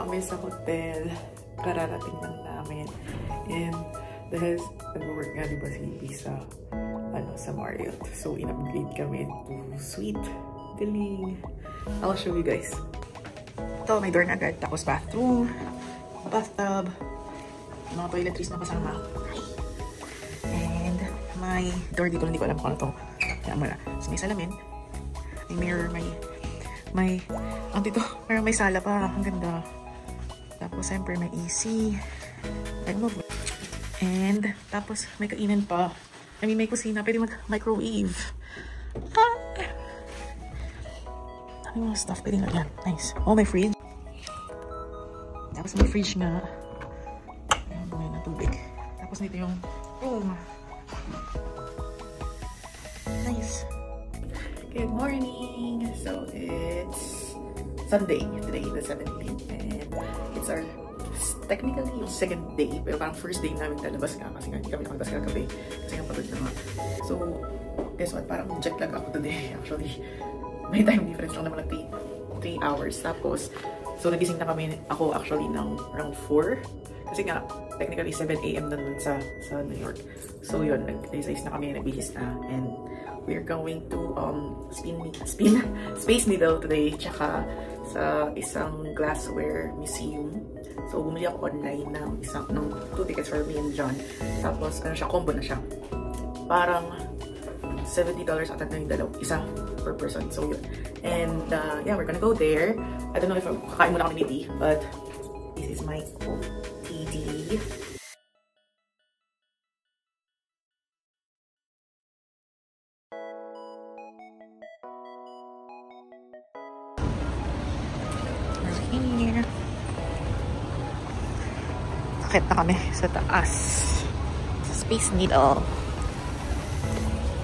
kami sa hotel. Kararating lang namin. And dahil nag-work nga diba si B sa Marriott. So, in-upgrade kami to suite. Galing. I'll show you guys. Ito, may door na agad. Tapos bathroom, bathtub, mga toiletries na kasama. And may door dito. Hindi ko alam kung ano ito. Kaya mo na. So, may salamin. May mirror. May dito. Parang may sala pa. Ang ganda. Tapos, siyempre, may AC. And, tapos, may kainan pa. I mean, may kusina. Pwede mag-microwave. Ano yung stuff? Pwede nga yan. Nice. Oh, may fridge. Tapos, may fridge nga. Ayan, bumay na tubig. Tapos, dito yung room. Nice. Good morning. So, it's Sunday. Today, the 17th. And it's our technically yung second day, pero parang first day namin lalabas nga kasi nga hindi kami nakalabas kagabi kasi nga pagod na nga. So, guess what? Parang jet lag ako today. Actually, may time difference lang naman like 3 hours. Tapos, so nagising na kami, ako actually ng around 4. Kasi nga, technically 7 AM na nun sa New York. So yun, nag-exercise na kami, nagbihis na. And we're going to Space Needle today. Tsaka sa isang glassware museum. So, bumili ako online ng 2 tickets for me and John. Tapos, ano siya, combo na siya. Parang $70 ata na yung isa per person. So, yun. And, yeah, we're gonna go there. I don't know if kakain muna kami ni tea, but this is my tea. Here. Akit na kami sa taas. Space Needle.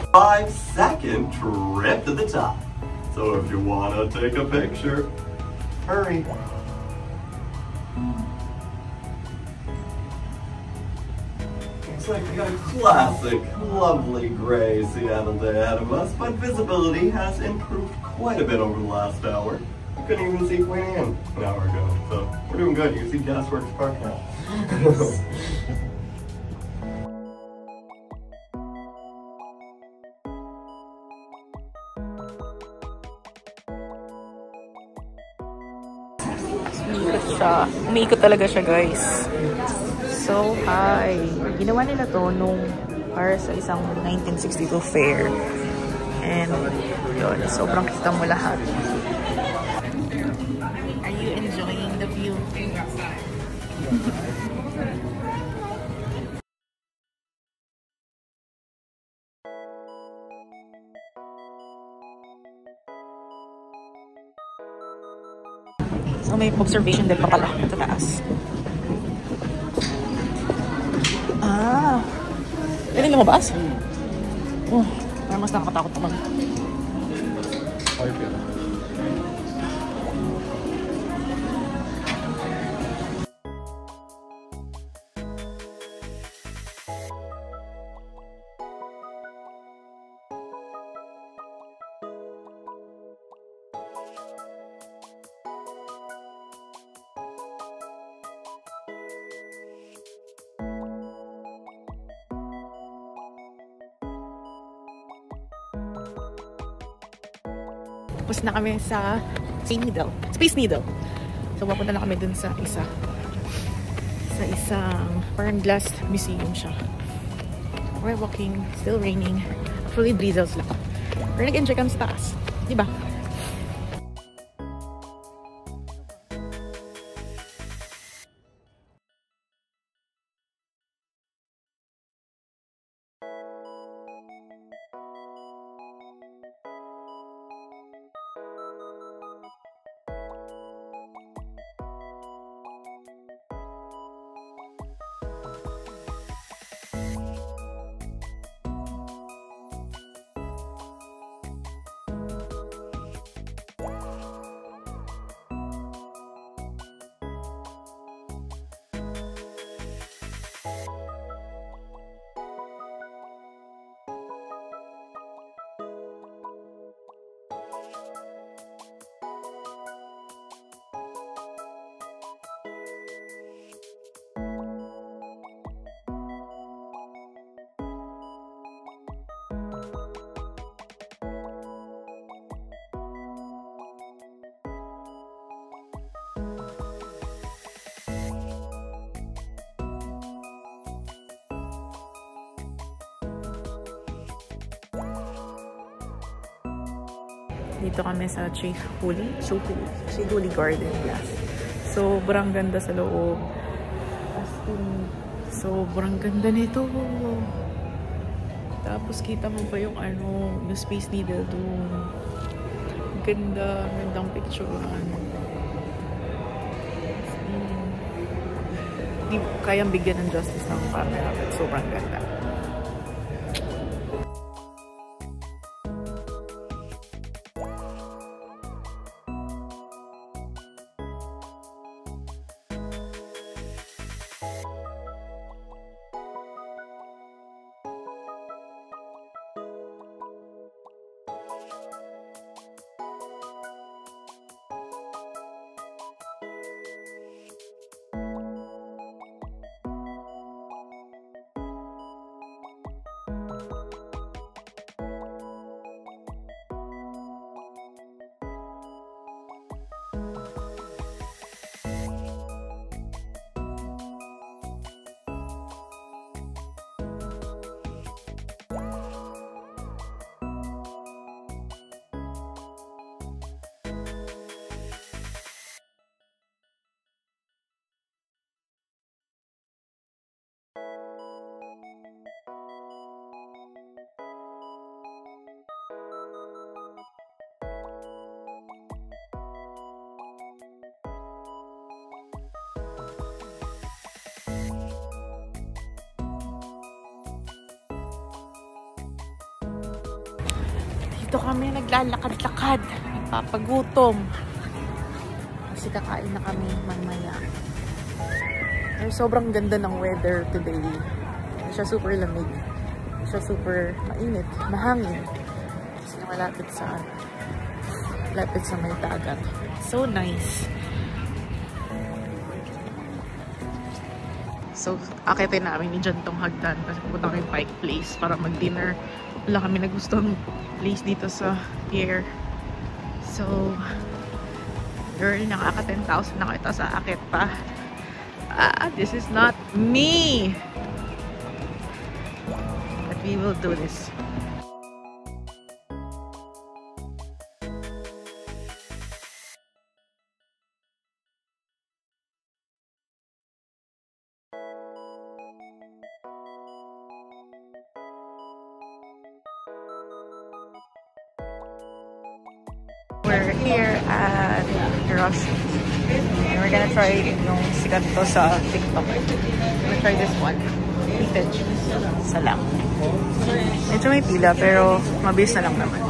5-second trip to the top. So if you wanna take a picture, hurry. Looks like we got a classic, lovely gray Seattle day ahead of us, but visibility has improved quite a bit over the last hour. You couldn't even see Queen Anne an hour ago, so we're doing good. You can see Gasworks Park now. Umiikot talaga siya, guys. So high. Ginawa nila to nung para sa isang 1962 fair. And yun, sobrang kita mo lahat. Are you enjoying the view? So may observation din pa pala sa taas. Pwede lumabas? Oh, parang mas nakakatakot naman. Tapos na kami sa Space Needle. So, papunta na kami dun sa isang parang glass museum siya. We're walking, still raining. Actually, drizzles lang. Pero nag-enjoy kami sa taas. Diba? Dito kami sa Chihuly Garden Glass. Sobrang ganda sa loob. As in, sobrang ganda nito. Tapos kita mo pa yung yung Space Needle doon. Gandang picture. Hindi kayang bigyan ng justice ng camera, but sobrang ganda. Dito kami naglalakad-lakad. Nagpapagutom. Kasi kakain na kami mamaya. Pero sobrang ganda ng weather today. Hindi siya super lamig. Hindi siya super mainit. Mahangin. Kasi malapit sa may dagat. So nice. So, akitin namin ni John tong hagdan kasi pupunta kami Pike Place para mag-dinner. Wala kami nagustong place dito sa pier. So, girl, nakaka 10,000 na ito sa akit pa. This is not me! But we will do this. We're here at Rossi. And we're gonna try yung sikat to sa TikTok. We're gonna try this one. Heated cheese. Salam. Medyo may pila pero mabilis na lang naman.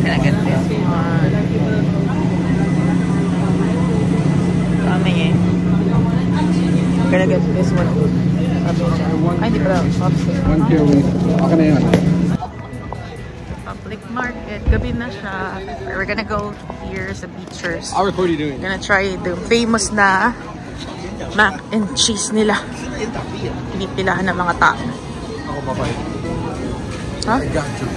Gonna get this one. Dami eh. Gonna get this one. Ay, di pala. Okay na yun. Public market. Gabi na siya. We're gonna go here sa Beachers. I'll record you doing it. We're gonna try the famous na mac and cheese nila. Pinipilahan ng mga tao. Ako babay. Huh? I got you.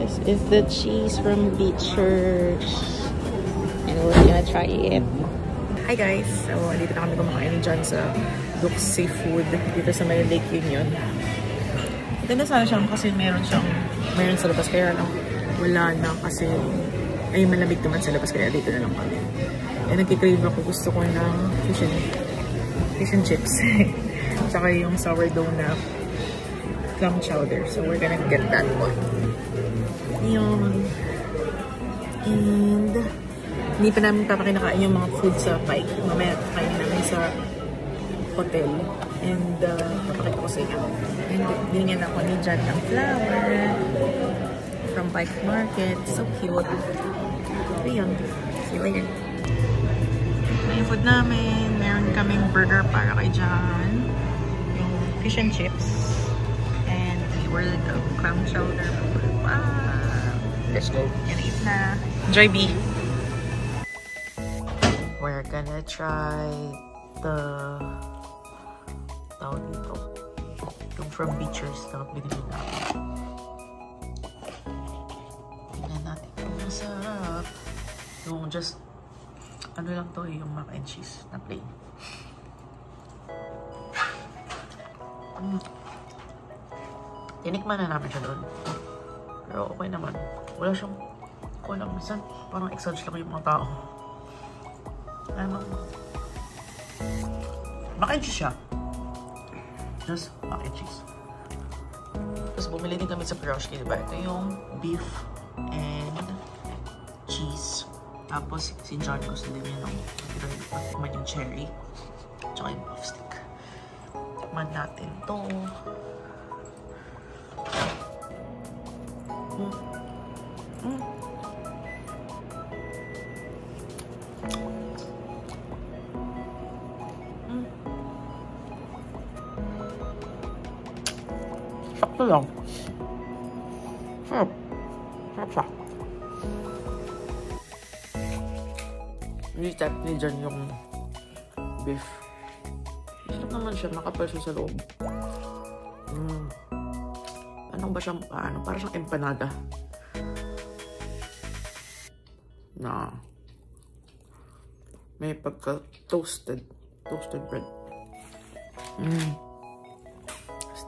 This is the cheese from Beachers. And we're gonna try it. Hi guys! So, dito na kami kumakain dyan sa Duke's Seafood dito sa may Lake Union. Ganda sana siya kasi meron sa labas kaya lang wala na kasi ay malamig naman sa labas kaya dito na lang kami. And nagkikrave ako, gusto ko ng fish and chips. Tsaka yung sourdough na clam chowder. So we're gonna get that one. Yun. And hindi pa namin papakinakain yung mga food sa Pike. Mamaya kain namin sa hotel. And papakita ko sa inyo. And binigyan ako ni John ng flower from Pike Market. So cute. Ayun. See you later. Yung food namin. Meron kaming burger para kay John. Yung fish and chips. And we were the clam chowder. Wow! Let's go. Gonna eat na. Enjoy, B. We're gonna try the tawag dito. Yung from Beachers na binili namin. Tingnan natin kung masarap. Yung just Ano lang to yung mac and cheese na plain. Tinikman na namin siya doon. Pero okay naman. Wala siyang, wala minsan, parang exage lang yung mga tao. Ano? Mac and cheese siya. Just mac and cheese. Tapos bumili din kami sa Piroshki, diba? Ito yung beef and cheese. Tapos si John gusto din yun ng patikman yung cherry. Tsaka yung puff stick. Tikman natin to. Sakto lang. Sarap. Sarap siya. Hindi type ni John yung beef. Sarap naman siya. Makapal siya sa loob. Ano ba siyang, para siyang empanada. Na may pagka-toasted bread.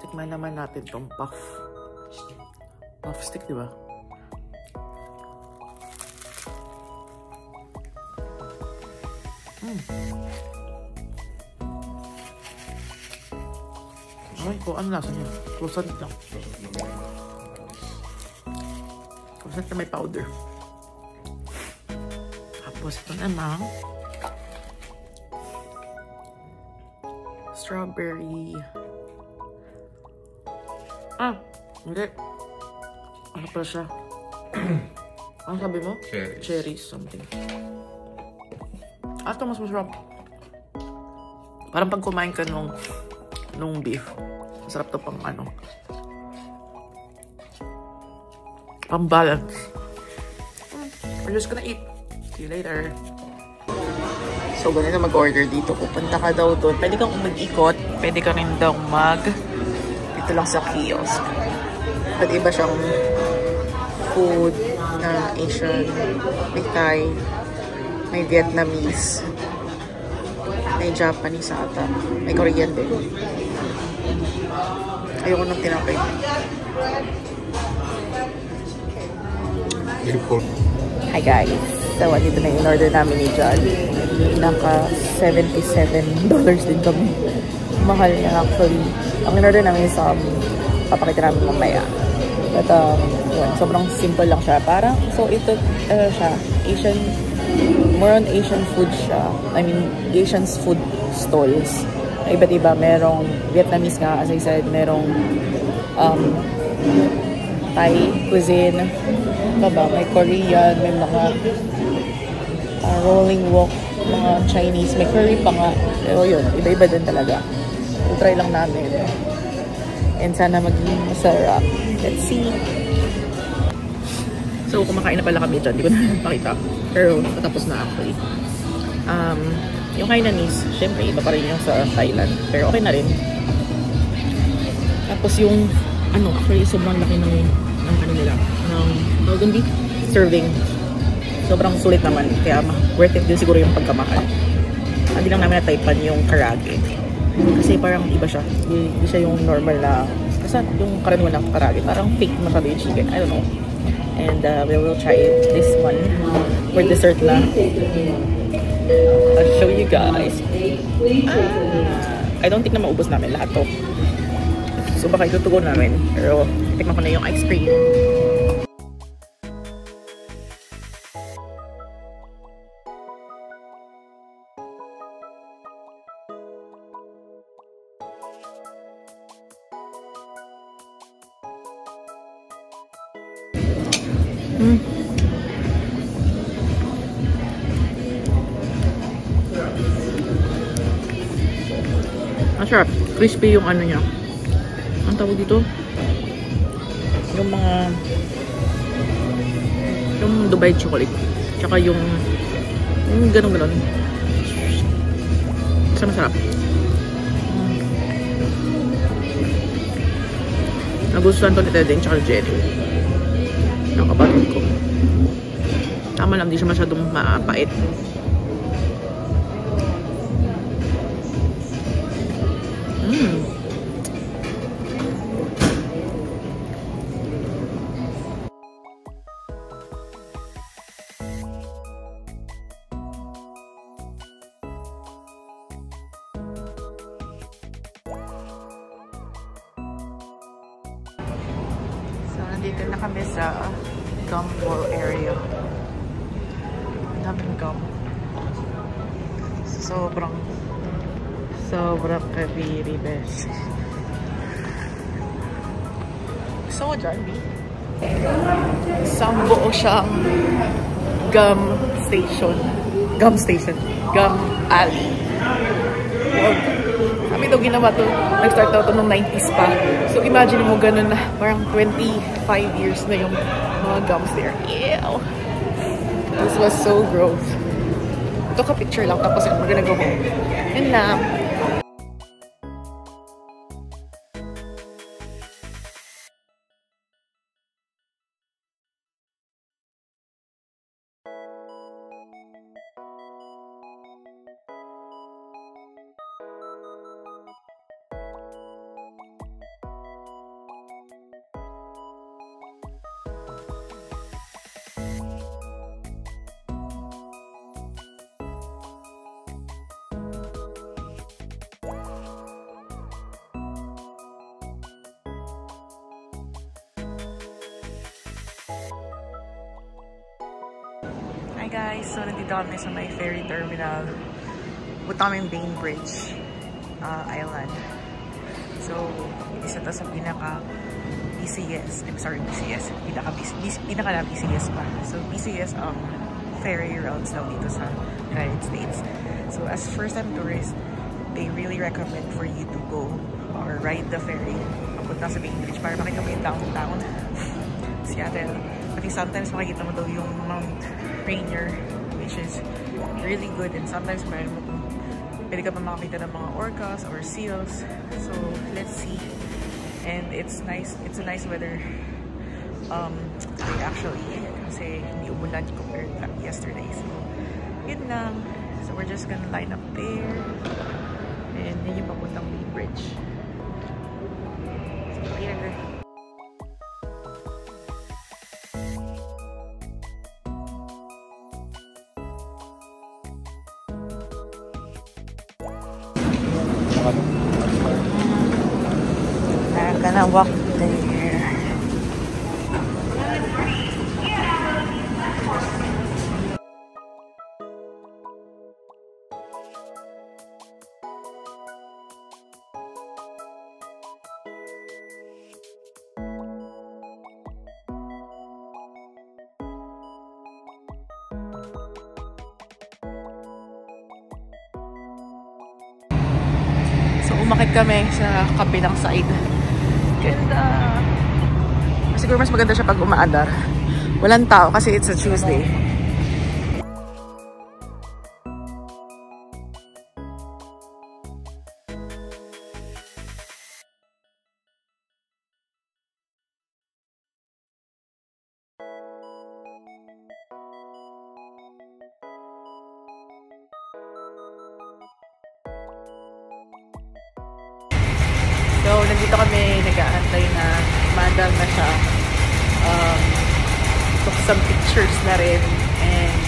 Tikman naman natin tong puff stick, diba? Ay ko, ano lasa niya? Croissant lang. Croissant na may powder. Tapos ito naman strawberry. Hindi. Ano pala siya? Ano sabi mo? Cherries something. Ito mas masarap. Parang pag kumain ka nung beef. Masarap to pang pang balance. We're just gonna eat. See you later. So, ganun na mag-order dito. Pupunta ka daw doon. Pwede kang mag-ikot. Pwede ka rin daw dito lang sa kiosk. At iba siyang food na Asian, may Thai, may Vietnamese, may Japanese ata, may Korean din. Ayoko nang tinapay. Hi guys! So, andito na yung order namin ni John. Naka $77 din kami. Mahal niya actually. Ang in-order namin is papakita namin mamaya. But yun, sobrang simple lang siya. Parang, so ito siya, Asian, more on Asian food siya. I mean, Asian food stalls. Iba't iba, merong Vietnamese nga, as I said, merong Thai cuisine, may Korean, may mga rolling wok, mga Chinese, may curry pa nga. Pero yun, iba-iba din talaga. I-try lang namin. And sana maging masarap. Let's see. So, kumakain na pala kami dyan. Hindi ko na napakita. Pero, natapos na actually. Yung Hainanese, syempre, iba pa rin yung sa Thailand. Pero okay na rin. Tapos yung, actually, sobrang laki ng kanila. Ng serving. Sobrang sulit naman. Kaya, worth it din siguro yung pagkamahal. Hindi lang namin na-typean yung karage. Kasi parang iba siya. Hindi siya yung normal na, kasi yung karaniwan ng karage. Parang fake masyado yung chicken. I don't know. And we will try this one for dessert na. I'll show you guys. I don't think na maubos namin lahat to. So baka itutugo namin. Pero tikman ko na yung ice cream. Masarap. Crispy yung niya. Ang tawag dito? Yung mga Dubai chocolate. Tsaka yung ganun-ganun. Basta masarap. Nagustuhan to ni Tedeng tsaka Jerry. Yung kapatid ko. Tama lang, di siya masyadong mapait. Dito na kami sa gum wall area. Ang daming gum. Sobrang kabiri, bes. Gusto mo dyan, B? Isang buo siyang gum station. Gum alley. Wow. Kami ito ginawa to. Nag-start na ito noong 90s pa. So imagine mo ganun na. Parang 25 years na yung mga gums there. Ew! This was so gross. Ito ka picture lang. Tapos we're gonna go home. Yun lang. Hi guys, so nandito kami sa may ferry terminal. Punta kami yung Bainbridge Island. So, isa to sa pinaka-BCS. I'm sorry, BCS. Pinaka-BCS pa. So, BCS ferry routes daw dito sa United States. So, as first-time tourist, they really recommend for you to go or ride the ferry papunta sa Bainbridge para makita mo yung downtown Seattle. Pati sometimes makikita mo daw yung Mount Rainier, which is really good, and sometimes pwede ka pa makakita ng mga orcas or seals. So let's see. And it's nice, it's a nice weather today actually, kasi hindi umulan compared to yesterday. So yun lang. So we're just gonna line up there, and yun yung papuntang Bainbridge. So later. I'm gonna walk there. So umakit kami sa kabilang side. Ganda. Siguro mas maganda siya pag umaandar. Walang tao kasi it's a Tuesday. So, nandito kami nag-aantay na madal na siya. Took some pictures na rin. And,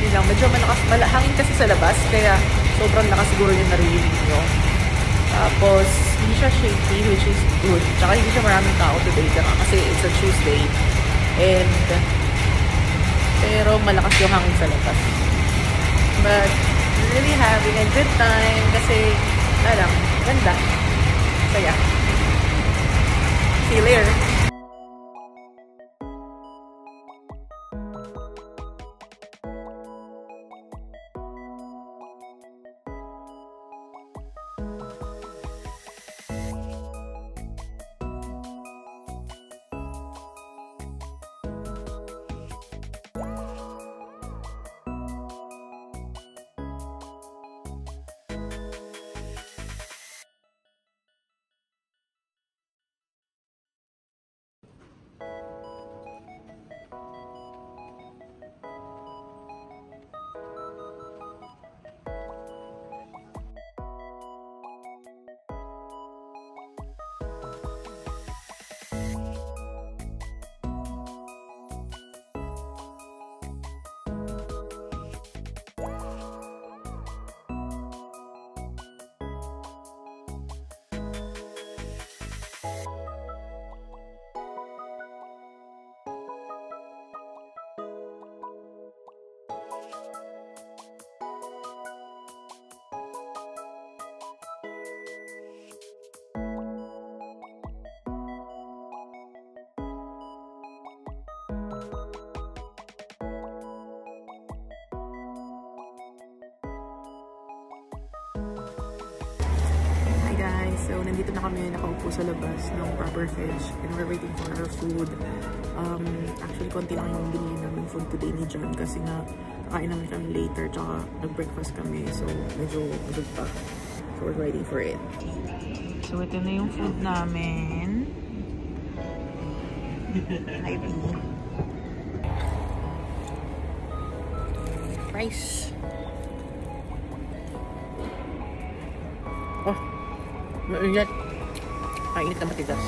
yun lang, medyo hangin kasi sa labas. Kaya, sobrang lakas siguro yung naririnig nyo. Tapos, hindi siya shaky, which is good. Tsaka hindi siya maraming tao today. Kasi it's a Tuesday. And, pero malakas yung hangin sa labas. But, really having a good time. Kasi, alam, ganda. So yeah, see you later. So, nandito na kami nakaupo sa labas ng Proper Fish and we're waiting for our food. Actually, konti lang yung binili namin food today ni John kasi nga kakain namin kami later tsaka nag-breakfast kami. So, medyo busog pa. So, we're waiting for it. So, ito na yung food namin. Hi, B. Rice. Oh, mainit. Mainit na matigas.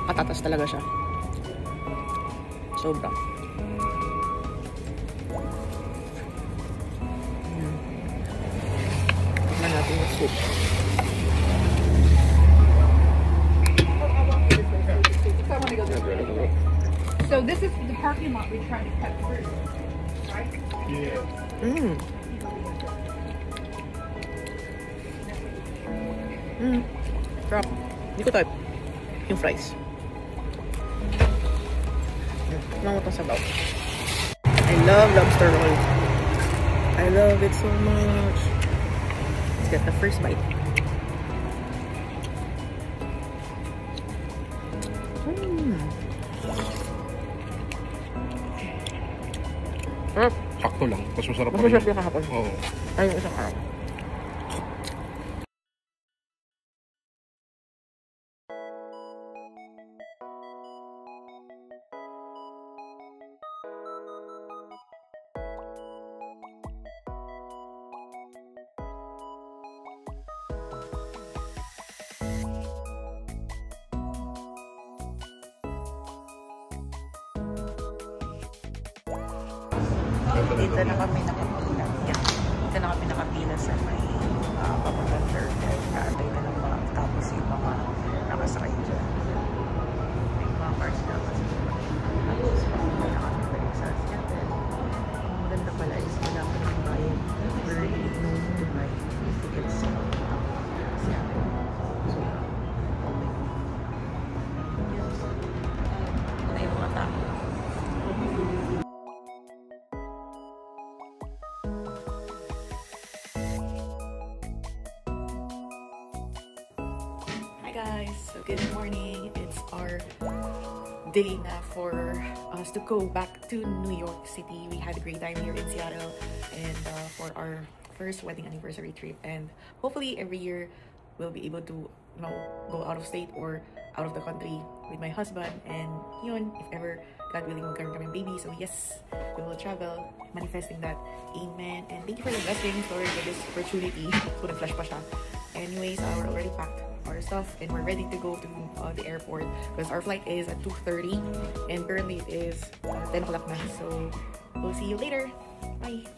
Patatas talaga siya. Sobra. Tignan natin yung soup. So this is the parking lot we tried to cut through, right? Yeah. Sarap. Hindi ko type. Yung fries. Mangot ang sabaw. I love lobster roll. I love it so much. Let's get the first bite. Sakto lang. Mas masarap pa Mas masarap yung kahapon. Oo. Ay, yung isang araw. Dito na kami nakapila. Yeah. Dito na kami nakapila sa may papuntang circle. Kaantay na lang mga tapos yung mga nakasakay dyan. May mga cars na kasi. Tapos papunta na kami pa rin sa Seattle. Ang maganda pala is wala ko ng bayad. We're really known to buy tickets sa Seattle. So, okay. Ito na yung mga tao. Guys, so good morning. It's our day na for us to go back to New York City. We had a great time here in Seattle and for our first wedding anniversary trip, and hopefully every year we'll be able to, you know, go out of state or out of the country with my husband, and yun, if ever God willing magkaroon kami baby, so yes, we will travel, manifesting that. Amen. And thank you for the blessings, Lord, for this opportunity. So nag-flash pa siya. Anyways, we're already packed our stuff and we're ready to go to the airport because our flight is at 2:30 and currently it is 10 o'clock na. So we'll see you later. Bye.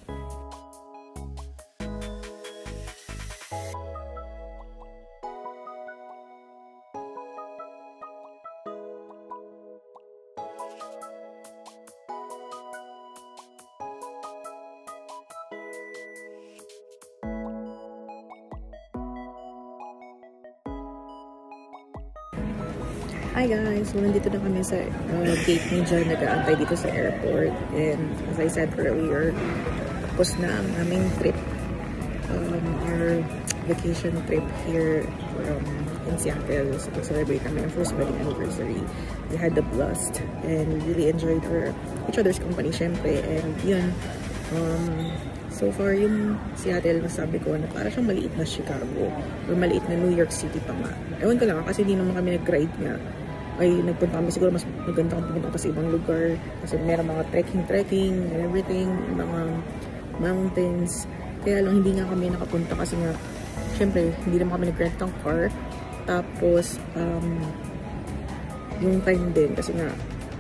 Hi guys! So, nandito na kami sa gate ni John, nag-aantay dito sa airport. And as I said earlier, tapos na ang aming trip. Our vacation trip here in Seattle. So, celebrate kami ang first wedding anniversary. We had the blast and we really enjoyed each other's company, syempre. And yun, so far yung Seattle, masabi ko na para siyang maliit na Chicago or maliit na New York City pa nga. Ewan ko lang kasi hindi naman kami nag-ride nga. Ay nagpunta kami, siguro mas maganda kung pumunta pa sa ibang lugar kasi meron mga trekking and everything, mga mountains. Kaya lang hindi nga kami nakapunta kasi nga syempre hindi naman kami nag-rent ng car. Tapos yung time din kasi nga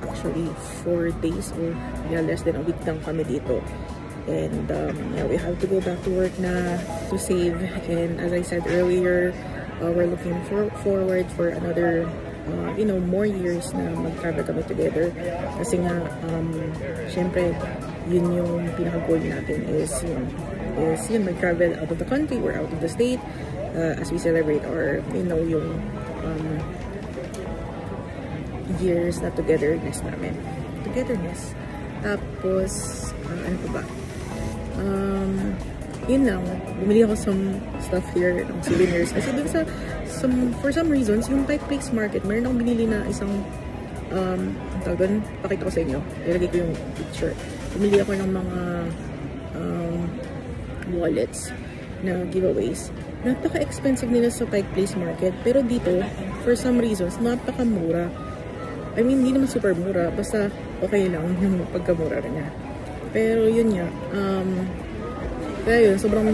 actually 4 days or less than a week lang kami dito. And yeah, we have to go back to work na to save. And as I said earlier, we're looking forward for another you know, more years na mag-travel kami together. Kasi nga, syempre, yun yung pinaka-goal natin is yun, mag-travel out of the country or out of the state as we celebrate our, you know, yung years na togetherness namin. Togetherness. Tapos, ano pa ba? yun lang, bumili ako some stuff here ng souvenirs. Kasi dun sa, for some reasons, yung Pike Place Market, meron akong binili na isang, tawag doon, pakita ko sa inyo. Ilagay ko yung picture. Bumili ako ng mga wallets na giveaways. Napaka-expensive nila sa Pike Place Market. Pero dito, for some reasons, napaka-mura. I mean, hindi naman super mura. Basta okay lang yung pagkamura niya. Pero yun nga. Kaya yun, sobrang,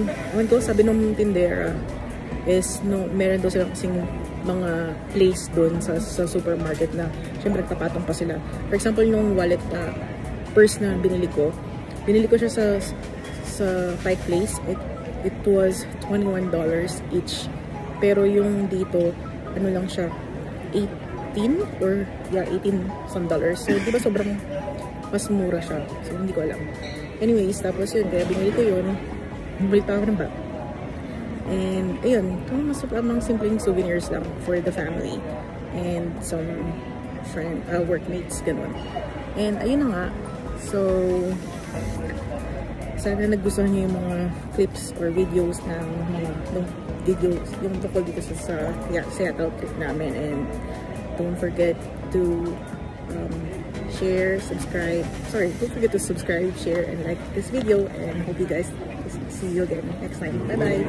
sabi nung tindera is, no, meron daw silang kasing mga place doon sa supermarket na syempre tapatong pa sila. For example, nung wallet na purse na binili ko siya sa Pike Place. It was $21 each. Pero yung dito, ano lang siya, 18 or yeah, 18 some dollars. So, di ba sobrang mas mura siya. So, hindi ko alam. Anyways, tapos yun, kaya binili ko yun. Bumalik pa ako ng bag. And, ayun, mga simpleng souvenirs lang for the family. And some workmates, ganun. And, ayun na nga. So, sana nagustuhan niyo yung mga clips or videos ng mga videos yung tungkol dito sa Seattle trip namin. And don't forget to share, subscribe. Sorry, don't forget to subscribe, share, and like this video. And hope you guys see you again next time. Bye bye.